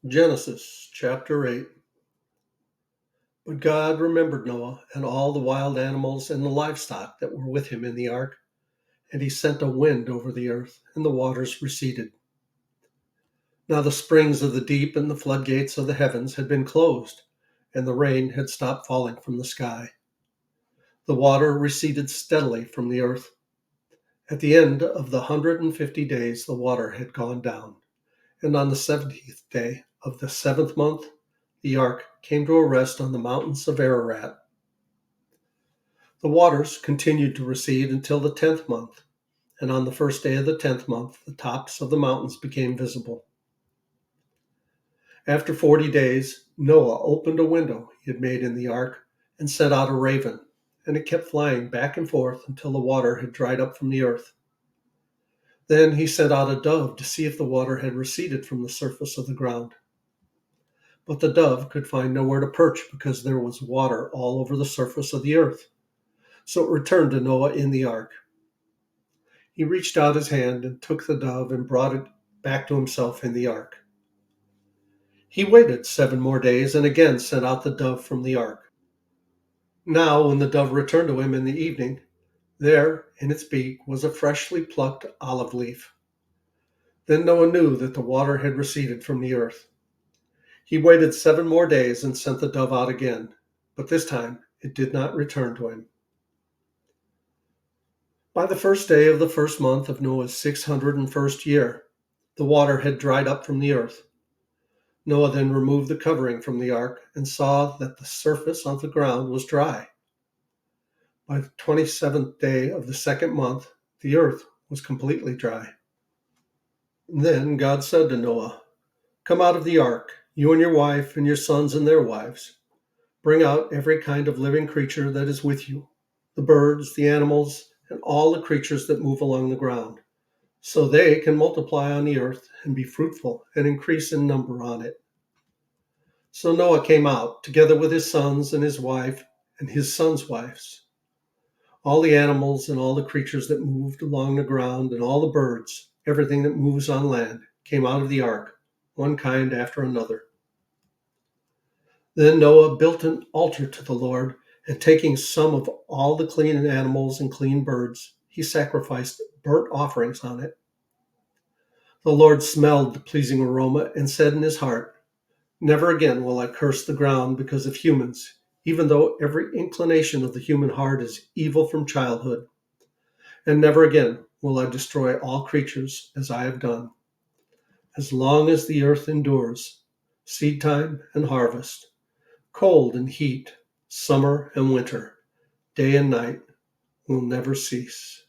Genesis chapter 8. But God remembered Noah and all the wild animals and the livestock that were with him in the ark, and he sent a wind over the earth, and the waters receded. Now the springs of the deep and the floodgates of the heavens had been closed, and the rain had stopped falling from the sky. The water receded steadily from the earth. At the end of the 150 days, the water had gone down, and on the 70th day of the seventh month, the ark came to a rest on the mountains of Ararat. The waters continued to recede until the 10th month, and on the first day of the 10th month, the tops of the mountains became visible. After 40 days, Noah opened a window he had made in the ark and sent out a raven, and it kept flying back and forth until the water had dried up from the earth. Then he sent out a dove to see if the water had receded from the surface of the ground. But the dove could find nowhere to perch because there was water all over the surface of the earth. So it returned to Noah in the ark. He reached out his hand and took the dove and brought it back to himself in the ark. He waited 7 more days and again sent out the dove from the ark. Now, when the dove returned to him in the evening, there in its beak was a freshly plucked olive leaf. Then Noah knew that the water had receded from the earth. He waited 7 more days and sent the dove out again, but this time it did not return to him. By the first day of the first month of Noah's 601st year, the water had dried up from the earth. Noah then removed the covering from the ark and saw that the surface of the ground was dry. By the 27th day of the second month, the earth was completely dry. Then God said to Noah, "Come out of the ark, you and your wife and your sons and their wives. Bring out every kind of living creature that is with you, the birds, the animals, and all the creatures that move along the ground, so they can multiply on the earth and be fruitful and increase in number on it." So Noah came out, together with his sons and his wife and his sons' wives. All the animals and all the creatures that moved along the ground and all the birds, everything that moves on land, came out of the ark, one kind after another. Then Noah built an altar to the Lord, and taking some of all the clean animals and clean birds, he sacrificed burnt offerings on it. The Lord smelled the pleasing aroma and said in his heart, "Never again will I curse the ground because of humans, even though every inclination of the human heart is evil from childhood. And never again will I destroy all creatures as I have done. As long as the earth endures, seed time and harvest, cold and heat, summer and winter, day and night will never cease."